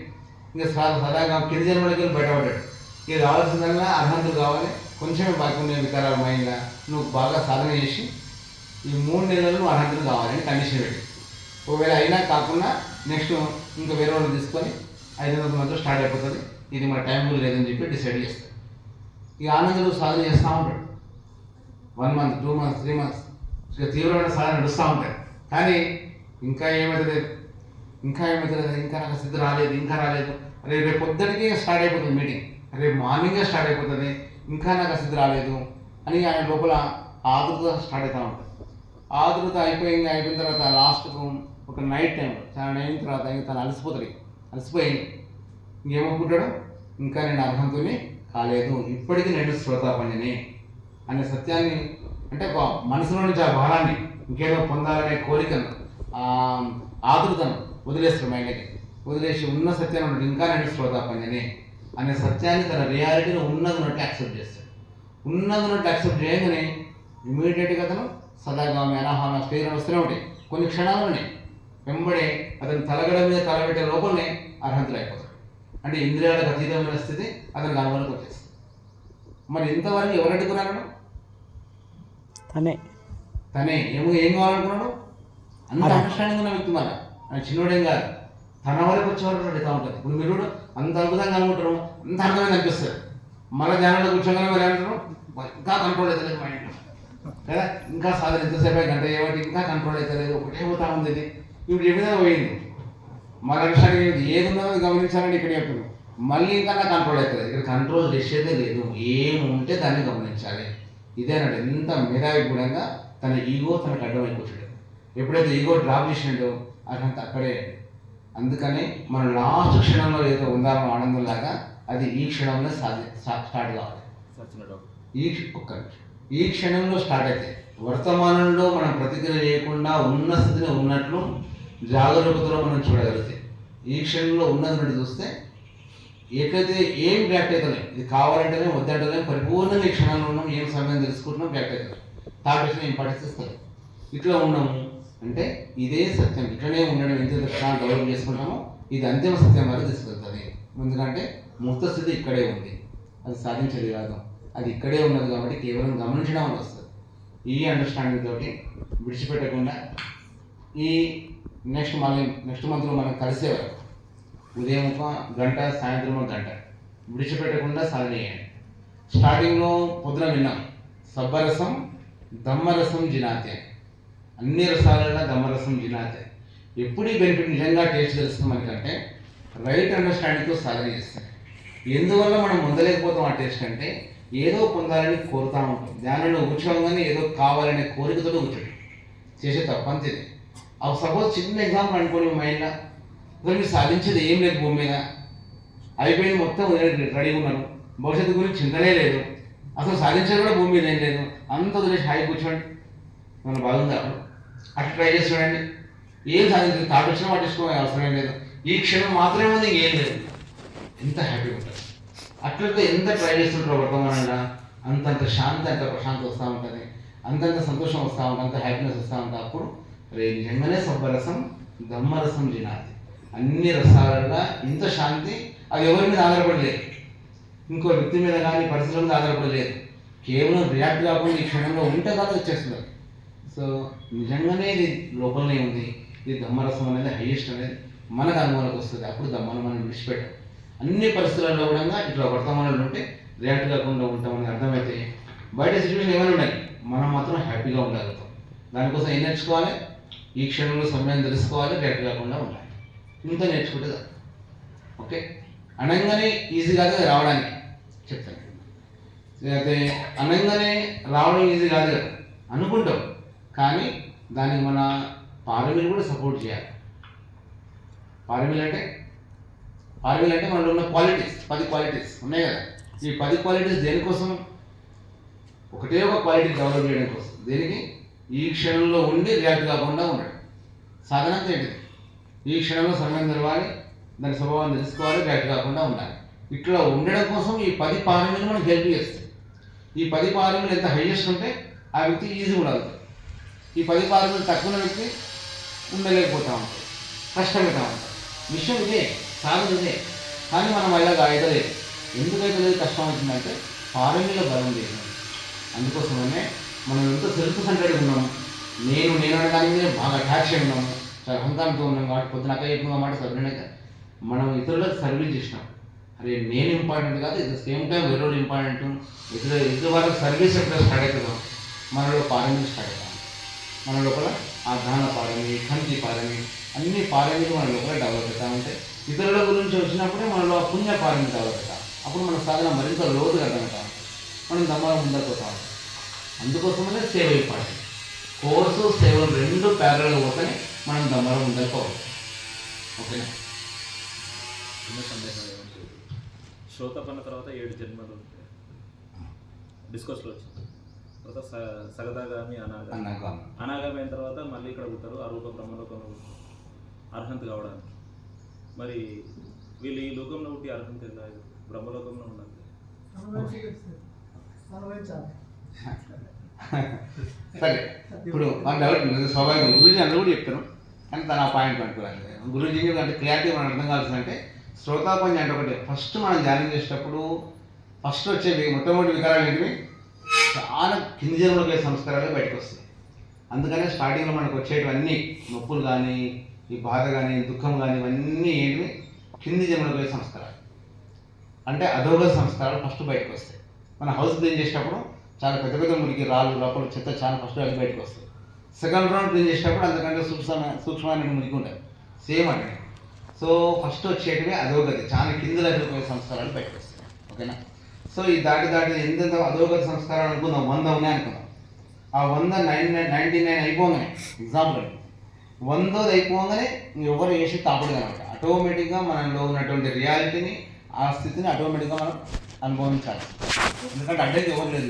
ఇంకా సదాగా కింది జన్మలకి వెళ్ళి బయటపడ్డాడు. ఇక రావాల్సిందల్లా అర్హంతులు కావాలి. కొంచెమే బాగుండే వికారాలు మైండ్గా నువ్వు బాగా సాధన చేసి ఈ 3 నెలలు నువ్వు అర్హంతులు కావాలని కండిషన్ పెట్టి, ఒకవేళ అయినా కాకుండా నెక్స్ట్ ఇంకా వేరే వాళ్ళు తీసుకొని 500 మందితో స్టార్ట్ అయిపోతుంది. ఇది మన టైం కూడా లేదని చెప్పి డిసైడ్ చేస్తాడు. ఇక ఆనందుడు సాధన చేస్తూ ఉంటాడు. 1 మంత్, 2 మంత్స్, 3 మంత్స్ ఇక తీవ్రమైన సాధన నడుస్తూ ఉంటాడు. కానీ ఇంకా ఏమవుతుంది, ఇంకా నాకు స్థితి రాలేదు, ఇంకా రాలేదు. రేపు పొద్దుటికి స్టార్ట్ అయిపోతుంది మీటింగ్, రేపు మార్నింగే స్టార్ట్ అయిపోతుంది, ఇంకా నాకు స్థితి రాలేదు అని ఆయన లోపల ఆదురుత స్టార్ట్ అవుతూ ఉంటుంది. ఆదురుత అయిపోయిన తర్వాత లాస్ట్కు ఒక నైట్ టైంలో చాలా అయిన తర్వాత ఇంకా తను అలసిపోయి ఇంకేమనుకుంటాడు, ఇంకా నేను అర్హంతుని కాలేదు, ఇప్పటికీ నేను శ్రోతాపన్యని అనే సత్యాన్ని, అంటే మనసులో నుంచి ఆ భారాన్ని ఇంకేదో పొందాలనే కోరికను ఆదురుతను వదిలేస్తాడు. మైండ్కి వదిలేసి ఉన్న సత్యాన్ని ఉన్నట్టు ఇంకా నేను శ్రోతాపన్యని అనే సత్యాన్ని తన రియాలిటీని ఉన్నట్టు యాక్సెప్ట్ చేస్తాడు. ఉన్నట్టు యాక్సెప్ట్ చేయగానే ఇమీడియట్గా అతను సదాగామి అనాహామ స్టేజ్లో వస్తూనే ఉంటాయి. కొన్ని క్షణాలనే వెంబడే అతను తలగడ మీద తలబెట్టే లోపలనే అర్హంతులు అయిపోతాడు. అంటే ఇంద్రియాలకు అతీతమైన స్థితి అతనికి అనుభవానికి వచ్చేస్తుంది. మరి ఇంతవరకు ఎవరు అడ్డుకున్నాడు? తనే ఏం కావాలనుకున్నాడు? అంత అండర్స్టాండింగ్ ఉన్న వ్యక్తి మన ఆయన చిన్నోడేం కాదు, తన వరకు వచ్చేవారు అడుగుతూ ఉంటుంది. ఇప్పుడు మీరు అంత అద్భుతంగా అనుకుంటారు, అంత అర్థమైంది అనిపిస్తుంది. మళ్ళీ ధ్యానంలో కూర్చోగానే మరి అంటారు ఇంకా కంట్రోల్ అవుతలేదు మైండ్ కదా, ఇంకా సాధన ఎంతసేపు గంట చేయబట్టి ఇంకా కంట్రోల్ అవుతలేదు, ఒకటే పోతా ఉంది. ఇది ఇప్పుడు ఏ విధంగా పోయింది, మన అండర్స్టాండింగ్ ఏది ఉన్నదో గమనించాలని ఇక్కడ చెప్తున్నాం. మళ్ళీ ఇంకా నాకు కంట్రోల్ అవుతుంది. ఇక్కడ కంట్రోల్ చేసేదే లేదు, ఏమి ఉంటే దాన్ని గమనించాలి. ఇదేనండి ఎంత మేధావి గుణంగా తన ఈగో తనకు అడ్డమై కూర్చుంటాడు. ఎప్పుడైతే ఈగో డ్రాప్ చేసినట్టు అదంతా అక్కడే. అందుకని మన లాస్ట్ క్షణంలో ఏదో ఉందామో ఆనందం లాగా అది ఈ క్షణంలో స్టార్ట్ కావాలి. ఈ క్షణంలో స్టార్ట్ అయితే వర్తమానంలో మనం ప్రతిక్రియ చేయకుండా ఉన్న స్థితిని ఉన్నట్లు జాగరూకతలో మనం చూడగలిగితే ఈ క్షణంలో ఉన్నది చూస్తే ఎట్లయితే ఏం బ్యాక్ట్ అవుతలేం, ఇది కావాలంటేనే వద్దంటలేం, పరిపూర్ణంగా ఈ క్షణంలో ఉన్నాం, ఏం సమయం తెలుసుకుంటున్నాం, బ్యాక్ట్ అవుతాం, థాట్ వచ్చిన ఇంపార్టెన్స్ ఇస్తాం. ఇట్లా ఉన్నాము అంటే ఇదే సత్యం, ఇట్లనే ఉండడం ఎంత క్షణాలు డెవలప్ చేసుకుంటామో ఇది అంతిమ సత్యం వరకు తీసుకెళ్తుంది. ఎందుకంటే ముక్త స్థితి ఇక్కడే ఉంది, అది సాధించేది కాదు, అది ఇక్కడే ఉన్నది కాబట్టి కేవలం గమనించడం అని వస్తుంది. ఈ అండర్స్టాండింగ్ తోటి విడిచిపెట్టకుండా ఈ నెక్స్ట్ మంత్లో మనం కలిసేవారు ఉదయం 1 గంట, సాయంత్రం 1 గంట విడిచిపెట్టకుండా సాధన చేయండి. స్టార్టింగ్లో పొద్దున విన్నాం సబ్బరసం దమ్మరసం జినాతే, అన్ని రసాలలో దమ్మరసం జినాతే. ఎప్పుడు ఈ బెనిఫిట్ నిజంగా టేస్ట్ తెలుస్తుంది మనకంటే రైట్ అండర్స్టాండింగ్తో సాధన చేస్తాం. ఎందువల్ల మనం పొందలేకపోతాం ఆ టేస్ట్ అంటే ఏదో పొందాలని కోరుతూ ఉంటాం. ధ్యానంలో కూర్చోగానే ఏదో కావాలనే కోరికతో కూర్చోండి, చేసే తప్పంతేది. అవి సపోజ్ చిన్న ఎగ్జాంపుల్ అనుకోండి, మైండ్లో మీరు సాధించేది ఏం లేదు, భూమి మీద అయిపోయింది, మొత్తం రెడీగా ఉన్నారు, భవిష్యత్తు గురించి చింతనే లేదు, అసలు సాధించేది కూడా భూమి మీద ఏం లేదు, అంత వదిలేసి హాయి కూర్చోండి, మనం బాగుందా అట్లా ట్రై చేసి చూడండి. ఏం సాధించలేదు, థాట్ వచ్చినా పట్టించుకోవాలి అవసరం లేదు, ఈ క్షణం మాత్రమే ఉంది, ఇంకేం లేదు, ఎంత హ్యాపీగా ఉంటుంది. అట్లయితే ఎంత ట్రై చేస్తుంటారో వర్తమానంగా అంతంత శాంతి, అంత ప్రశాంతి వస్తూ ఉంటుంది, అంతంత సంతోషం వస్తూ ఉంటుంది, అంత హ్యాపీనెస్ వస్తూ ఉంటుంది. అప్పుడు నిజంగానే సబ్బరసం దమ్మరసం జినాది, అన్ని రసాలలో ఇంత శాంతి అది ఎవరి మీద ఆధారపడలేదు, ఇంకో వ్యక్తి మీద కానీ పరిస్థితుల మీద ఆధారపడలేదు, కేవలం రియాక్ట్ కాకుండా ఈ క్షణంలో ఉంటే కాదు వచ్చేస్తుంది. సో నిజంగానే ఇది లోపలనే ఉంది, ఇది దమ్మరసం అనేది హైయెస్ట్ అనేది మనకు అనుభవంలోకి వస్తుంది. అప్పుడు దమ్మను మనం విడిచిపెట్టాం. అన్ని పరిస్థితులలో కూడా ఇట్లా వర్తమానంలో ఉంటే రియాక్ట్ కాకుండా ఉంటామని అర్థమైతే బయట సిచ్యువేషన్ ఏమైనా ఉన్నాయి, మనం మాత్రం హ్యాపీగా ఉండగలుగుతాం. దానికోసం ఏం నేర్చుకోవాలి, ఈ క్షణంలో సమయం తెలుసుకోవాలి, రియాక్ట్ కాకుండా ఉండాలి. ఇంత నేర్చుకుంటే ఓకే. అనగానే ఈజీ కాదు కదా రావడానికి, చెప్తాను. అయితే అనగానే రావడం ఈజీ కాదు కదా అనుకుంటాం, కానీ దానికి మన పారమిలు కూడా సపోర్ట్ చేయాలి. పారమిలు అంటే మనలో ఉన్న క్వాలిటీస్ 10 క్వాలిటీస్ ఉన్నాయి కదా. ఈ 10 క్వాలిటీస్ దేనికోసం, ఒకటే ఒక క్వాలిటీ డెవలప్ చేయడం కోసం. దేనికి? ఈ క్షణంలో ఉండి రియాక్ట్ కాకుండా ఉండడం. సాధన అంటే ఏంటిది? ఈ క్షణంలో సమయం తెలవాలి, దాని స్వభావం తెలుసుకోవాలి, రియాక్ట్ కాకుండా ఉండాలి. ఇట్లా ఉండడం కోసం ఈ 10 పారమిలు మనకు హెల్ప్ చేస్తాయి. ఈ 10 పారమిలు ఎంత హైయెస్ట్ ఉంటే ఆ వ్యక్తి ఈజీగా ఉండగలుగుతాడు. ఈ 10 పారమిలు తక్కువ వ్యక్తి ఉండలేకపోతూ ఉంటాడు, కష్టమవుతూ ఉంటాడు. విషయం ఇదే, సాధన ఇదే. కానీ మనం అలాగా అయితలేదు. ఎందుకైతే లేదు, కష్టం అవుతుందంటే పారమిలో బలం లేదు. అందుకోసమనే మనం ఎంతో సెల్ఫ్ సెంటర్డ్గా ఉన్నాము. నేను అనే దాని మీద బాగా అటాచ్ అయి ఉన్నాము, చాలా అహంకారంతో ఉన్నాం. కాబట్టి పొద్దున అక్క చెప్పిన మాట సభ్యునిగా మనం ఇతరులకు సర్వీస్ చేసినాం. అరే నేను ఇంపార్టెంట్ కాదు, ఎట్ ద సేమ్ టైం వేరే ఇంపార్టెంట్. ఎదురు వాళ్ళకి సర్వీస్ ఎప్పుడు స్టార్ట్ అవుతుందో మనలో పారమిలు స్టార్ట్ అవుతాం. మన లోపల ఆ జ్ఞాన పారమి, కంటి పారమి, అన్ని పారమిలు మన లోపల డెవలప్ అవుతా ఉంటాయి. ఇతరుల గురించి వచ్చినప్పుడే మనలో ఆ పుణ్య పారమి డెవలప్ అవుతాం. అప్పుడు మన సాధన మరింత లోతుగా అర్థమవుతాం, మనం దమ్మాల ముందరకు పోతా ఉంటాం. అందుకోసమనే సేవ ఇంపార్టెంట్. కోర్సు సేవలు రెండు ప్యారల్గా పోతేనే మనం దమ్మాల ముందరకు పోవాలి. ఓకేనా? చిన్న సందేహం ఏమంటే శ్రోతపన్న తర్వాత 7 జన్మలు డిస్కోర్స్లో వచ్చింది. తర్వాత సగదాగామి అనాగామి అయిన తర్వాత మళ్ళీ ఇక్కడ పుట్టారు, ఆ రూప బ్రహ్మలోకంలో అర్హంత కావడానికి. మరి వీళ్ళు ఈ లోకంలో పుట్టి అర్హంత వెళ్ళాలి, బ్రహ్మలోకంలో ఉండాలి. సరే, ఇప్పుడు మన డౌట్ స్వాభావిక గురూజీ అందరూ కూడా చెప్తారు, కానీ తన పాయింట్ అనుకోవాలి. గురూజీ అంటే క్లారిటీ మనం అర్థం కావాల్సిందంటే శ్రోతాపంజ అంటే ఒకటి ఫస్ట్ మనం ధ్యానం చేసేటప్పుడు ఫస్ట్ వచ్చే మొట్టమొదటి వికారాలు ఏంటివి చాలా కింది జన్మలోకి పోయే సంస్కారాలే బయటకు వస్తాయి. అందుకనే స్టార్టింగ్లో మనకు వచ్చేటివన్నీ నొప్పులు కానీ ఈ బాధ కానీ దుఃఖం కానీ ఇవన్నీ ఏంటివి కింది జన్మలోకి పోయే సంస్కారాలు, అంటే అధోగత సంస్కారాలు ఫస్ట్ బయటకు వస్తాయి. మన హౌస్ క్లీన్ చేసేటప్పుడు చాలా పెద్ద పెద్ద మురికి రాళ్ళు లోపల చెత్త చాలా ఫస్ట్ అది బయటకు వస్తాయి. సెకండ్ రౌండ్ క్లీన్ చేసేటప్పుడు అంతకంటే సూక్ష్మమైన మురికి ఉంటాయి, సేమ్ అంటే. సో ఫస్ట్ వచ్చేటివి అధోగతి, చాలా కింది లెవెల్కి పోయే సంస్కారాలు బయటకు వస్తాయి. ఓకేనా? సో ఈ దాటి ఎంత అధోగత సంస్కారాలు అనుకుందాం, 100 ఉన్నాయి అనుకుందాం. ఆ 100 99 అయిపోగానే ఎగ్జాంపుల్ 100ది అయిపోగానే ఎవరు వేసి తాపడు అనమాట. ఆటోమేటిక్గా మనలో ఉన్నటువంటి రియాలిటీని ఆ స్థితిని ఆటోమేటిక్గా మనం అనుభవించాలి. ఎందుకంటే అడ్డైతే ఎవరు లేదు,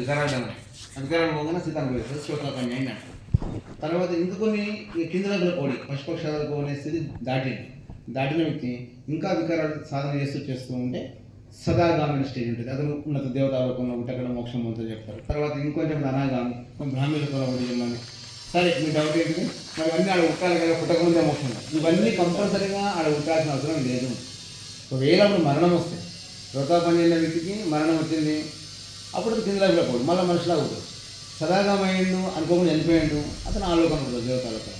వికారాలు పోగానే స్థితి అనుభవిస్తుంది. శ్రోతాపంజ అంటారు. తర్వాత ఇందుకొని కింద దగ్గర కోడి పశుపక్షాలకు పోనే స్థితి దాటిన వ్యక్తి ఇంకా వికారాలు సాధన చేస్తూ ఉంటే సదాగామి స్టేజ్ ఉంటుంది. అతను ఉన్నత దేవతాలోకంలో ఉంటే అక్కడ మోక్షం పొందుతూ చెప్తారు. తర్వాత ఇంకొంచెం అనాగామి, బ్రాహ్మణుల ఒకటి. సరే, మీ డౌట్ ఏంటిది? మరి ఇవన్నీ ఆడ ఉట్టాలి కదా, పుట్టకముందే మోక్షం. ఇవన్నీ కంపల్సరీగా ఆడ ఉట్టాల్సిన అవసరం లేదు. ఒకవేళ అప్పుడు మరణం వస్తే, శ్రోతాపంజ అయిన వ్యక్తికి మరణం వచ్చింది, అప్పుడు కింద లైఫ్లో పోడు, మళ్ళీ మనిషిలా అవుతుంది. సదాగామయ్యిండు అనుకోకుండా చనిపోయాడు, అతను ఆలోకం ఉంటుంది దేవతాలోకం.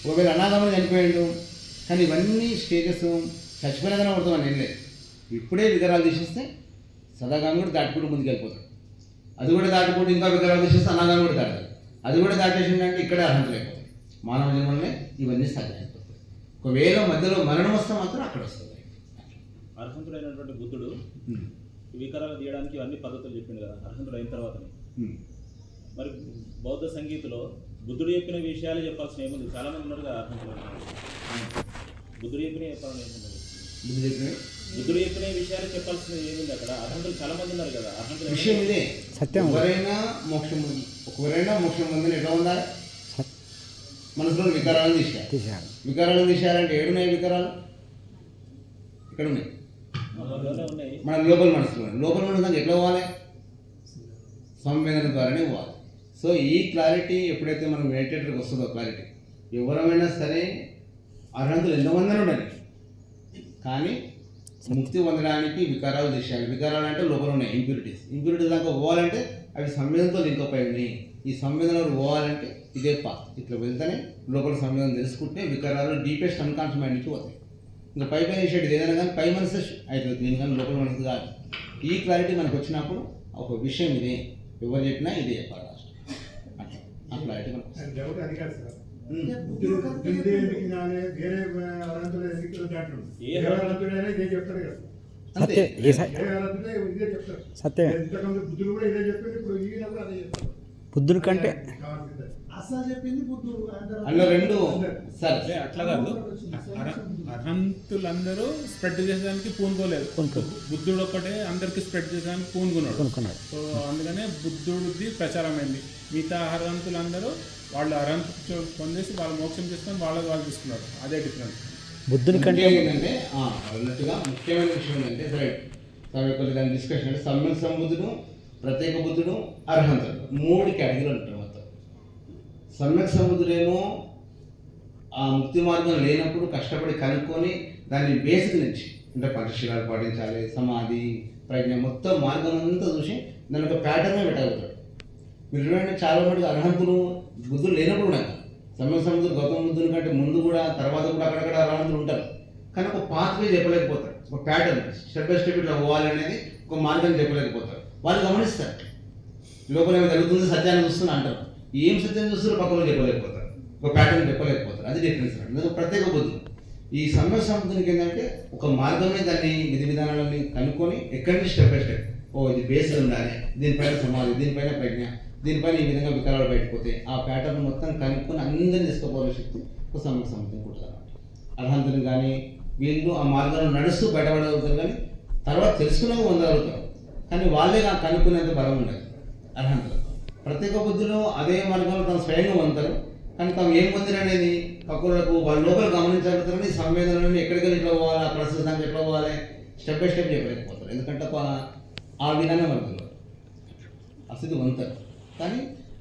ఒకవేళ అనాగమని చనిపోయాడు, కానీ ఇవన్నీ స్టేటస్ చచ్చిపోయినాగానే పడుతామని ఏం లేదు. ఇప్పుడే వికారాలు తీసేస్తే సదాగామి కూడా దాటుకుంటూ ముందుకు వెళ్ళిపోతాడు. అది కూడా దాటుకుంటూ ఇంకా వికారాలు తీసేస్తే అనాగామి కూడా దాటాలి. అది కూడా దాటేసిందంటే ఇక్కడే అర్హత లేకపోతుంది. మానవ జన్మలనే ఇవన్నీ సాధ్యం అయిపోతాయి. ఒకవేళ మధ్యలో మరణం వస్తే మాత్రం అక్కడ వస్తుంది. అర్హంతుడైనటువంటి బుద్ధుడు వికారాలు తీయడానికి అన్ని పద్ధతులు చెప్పింది కదా అర్హంతుడు అయిన తర్వాతనే. మరి బౌద్ధ సంగీతంలో బుద్ధుడు చెప్పిన విషయాలు చెప్పాల్సిన ఏముంది? చాలా మంది ఉన్నారు కదా అర్హంతుడు. బుద్ధుడు చెప్పిన చెప్పాలని ఏముంది? బుద్ధుడు చెప్పిన విషయాలు చెప్పాల్సిన ఏముంది? అక్కడ అర్హంతులు చాలా మంది ఉన్నారు కదా. అర్హంతులు విషయం ఇదే, సత్యం. ఎవరైనా మోక్షం పొందని ఎట్లా ఉండాలి? మనసులో వికారాలను తీసేయాలి. వికారాలను తీసేయాలంటే ఏడున్నాయి వికారాలు? ఇక్కడ ఉన్నాయి మన లోపల మనసులో. మనసు ఎట్లా పోవాలి? సంవేదన ద్వారానే పోవాలి. సో ఈ క్లారిటీ ఎప్పుడైతే మనం మెడిటేటర్కి వస్తుందో క్లారిటీ, ఎవరైనా సరే అర్హంతులు ఎంతమంది ఉండాలి, కానీ ముక్తి పొందడానికి వికారాలు తీసేయాలి. వికారాలు అంటే లోపల ఉన్నాయి ఇంప్యూరిటీస్ దాకా పోవాలంటే అవి సంవేదనతో లింకప్ అయి ఉన్నాయి. ఈ సంవేదనలు పోవాలంటే ఇదే పాత్. ఇట్లా వెళ్తేనే లోపల సంవేదన తెలుసుకుంటే వికారాలు డీపెస్ట్ అన్కాన్షియస్ మైండ్ నుంచి పోతాయి. ఇంకా పై వేసేది ఏదైనా కానీ పై మనసు అవుతుంది, దీనికన్నా లోపల మనసు కాదు. ఈ క్లారిటీ మనకు వచ్చినప్పుడు ఒక విషయం ఇదే, ఎవరు చెప్పినా ఇదే చెప్పాలి. అట్లా ఆ క్లారిటీ మనకు బుద్ధుడి కంటే అందులో రెండు సరే అట్లా కాదు. అర్హంతులందరూ స్ప్రెడ్ చేసేదానికి పూనుకోలేదు. బుద్ధుడు ఒక్కటే అందరికి స్ప్రెడ్ చేసేదానికి పూనుకున్నాడు. సో అందుకనే బుద్ధుడిది ప్రచారమైంది. మిగతా అర్హంతులందరూ వాళ్ళు అర్హంతు పొందేసి వాళ్ళు మోక్షం చేసుకొని వాళ్ళు తీసుకున్నారు. అదే డిఫరెన్స్. బుద్ధుడి కంటే ఏంటంటే అన్నట్టుగా ముఖ్యమైన విషయం ఏంటంటే సరే దాని డిస్కషన్ అంటే సమ్యక్ సంబుద్ధుడు, ప్రత్యేక బుద్ధుడు, అర్హంతుడు 3 కేటగిరీలు ఉంటారు మొత్తం. సమ్యక్ సంబుద్ధుడేమో ఆ ముక్తి మార్గం లేనప్పుడు కష్టపడి కనుక్కొని దాన్ని బేసిక్ నుంచి అంటే పంచశీలాలు పాటించాలి, సమాధి, ప్రజ్ఞ, మొత్తం మార్గం అంతా చూసి దాని ఒక ప్యాటర్నే పెట్టగలుగుతాడు. మీరు చూడండి, చాలా మటుకు అర్హంతులు బుద్ధులు లేనప్పుడు కూడా సమ్యక్ సంబుద్ధుడు గౌతమ బుద్ధుని కంటే ముందు కూడా తర్వాత కూడా అక్కడక్కడ అర్హంతులు ఉంటారు. కానీ ఒక పాత్వే చెప్పలేకపోతారు, ఒక ప్యాటర్న్ స్టెప్ బై స్టెప్ ఇట్లా పోవాలనేది ఒక మార్గం చెప్పలేకపోతారు. వాళ్ళు గమనిస్తారు లోపల ఏమి జరుగుతుంది, సత్యాన్ని చూస్తున్నా అంటారు. ఏం సత్యం చూస్తారో పక్కన చెప్పలేకపోతారు, ఒక ప్యాటర్న్ చెప్పలేకపోతారు. అది డిఫరెన్స్ అంటే ప్రత్యేక బుద్ధులు. ఈ సమ్యక్ సంబుద్ధునికి ఏంటంటే ఒక మార్గమే దాన్ని విధి విధానాలని కనుక్కొని ఎక్కడి నుంచి స్టెప్ బై స్టెప్ ఇది బేస్డ్ ఉండాలి, దీనిపైన సమాధి, దీనిపైన ప్రజ్ఞ, దీనిపైన ఈ విధంగా వికారాలు బయటపోతే ఆ ప్యాటర్న్ మొత్తం కనుక్కొని అందరినీ తీసుకోపోయే శక్తి ఒక సమ్యక్ సంబుద్ధునికి ఉంటుంది అన్నమాట. అర్హంతులు కానీ వీళ్ళు ఆ మార్గంలో నడుస్తూ బయటపడగలుగుతారు, కానీ తర్వాత తెలుసుకునే పొందగలుగుతారు. కానీ వాళ్ళే కనుక్కునేంత బలం ఉండదు అర్హంతులు. ప్రత్యేక బుద్ధులు అదే మార్గంలో తను స్వయంగా పొందుతారు, కానీ తాము ఏం పొందిన అనేది పక్కలకు వాళ్ళ లోపల గమనించగలుగుతారని సంవేదనని ఎక్కడికి ఎట్లా పోవాలి, ఆ ప్రాసెస్ దానికి ఎట్లా పోవాలి స్టెప్ బై స్టెప్ చెప్పలేకపోతారు. ఎందుకంటే ఆ విధానం మనకు ఆ స్థితి పొందుతారు, కానీ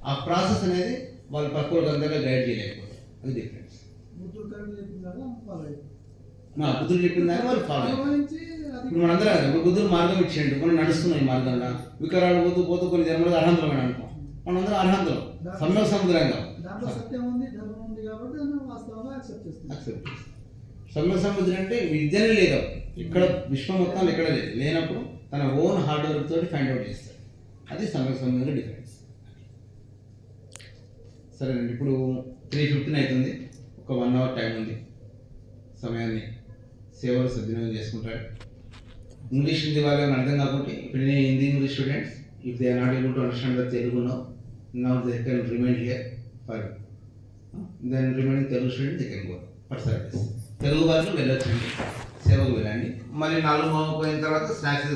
ఆ ప్రాసెస్ అనేది వాళ్ళ పక్కలకు అందరిగా గైడ్ చేయలేకపోతారు. అది డిఫరెన్స్. బుద్ధుడు చెప్పిన దాన్ని వాళ్ళు ఫాలో ఇప్పుడు మనందరం కదా, ఇప్పుడు బుద్ధుడు మార్గం ఇచ్చేయండి, మనం నడుస్తున్నాం ఈ మార్గంలో, వికారాలు పోతూ పోతూ కొన్ని జన్మలు అర్హంతులమైన అనుకో, మనందరం అర్హంతులం, సమ్యక్ సముద్రంగా దాంట్లో సత్యం ఉంది, ధర్మం ఉంది కాబట్టి దాన్ని వాస్తవంగా యాక్సెప్ట్ చేస్తుంది. యాక్సెప్ట్ చేస్తాం. సమ్యక్ సముద్రం అంటే విద్యనే లేదు, ఇక్కడ విశ్వం మొత్తం ఎక్కడ లేదు, లేనప్పుడు తన ఓన్ హార్డ్ వర్క్ తోటి ఫైండ్ అవుట్ చేస్తాడు. అది సమ్యక్ సముద్రంలో డిఫరెన్స్. సరేనండి, ఇప్పుడు 3:15 అవుతుంది, ఒక 1 hour టైం ఉంది, సమయాన్ని సేవలు సద్వినియోగం చేసుకుంటాడు. ఇంగ్లీష్ హిందీ వాళ్ళని అర్థం కాకుంటే ఇప్పుడు నేను Hindi English students, if they are not able to understand the Telugu now they can remain here for then remaining Telugu student they can go for service. Telugu వాళ్ళు వెళ్ళొచ్చండి, సేవకు వెళ్ళండి. మళ్ళీ 4 పోయిన తర్వాత స్నాక్స్